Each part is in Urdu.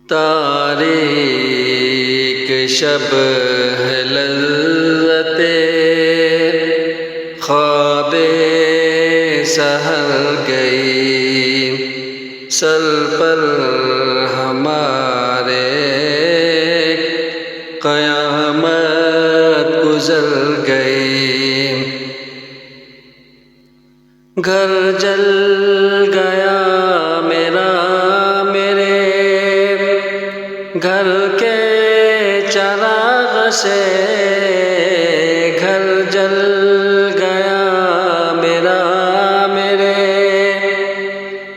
تاریک شب ہے لذت خواب سحر گئی، سر پر ہمارے قیامت گزر گئی۔ گھر جل گیا میرا میرے گھر کے چراغ سے، گھر جل گیا میرا میرے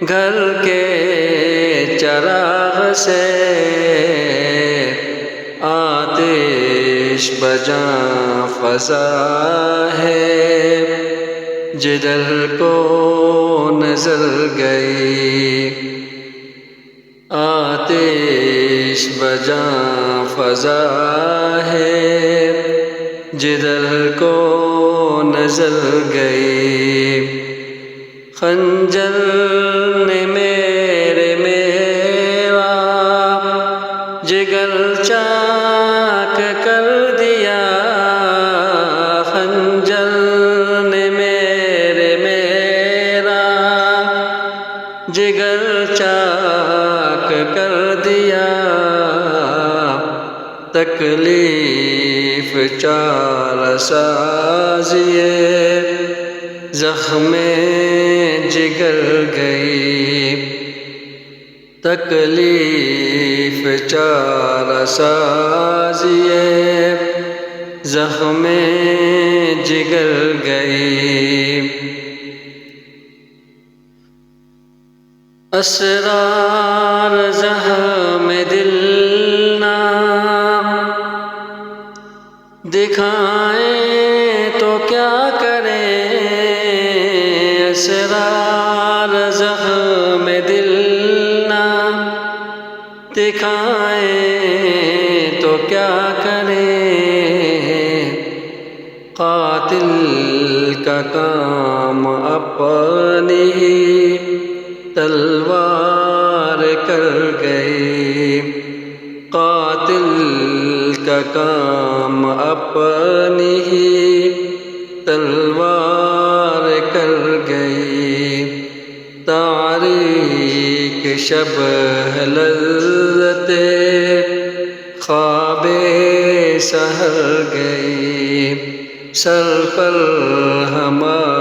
گھر کے چراغ سے، آتش بجاں فضا ہے جدھر کو نظر گئی، آتش بجاں فضا ہے جدھر کو نظر گئی۔ خنجر نے میرا جگر چاک کر دیا، خنجر نے میرا جگر چاک کر دیا، تکلیف چارہ سازیے زخم جگر گئی، تکلیف چارہ سازیے زخم جگر گئی۔ اسرار زخم دل نہ دکھائیں تو کیا کریں، اسرار زخم دل نہ دکھائیں تو کیا کریں، قاتل کا کام اپنی تلوار کر گئی، قاتل کا کام اپنی تلوار کر گئی۔ تاریک شب ہے لذت خواب سحر گئی، سر پر ہمارے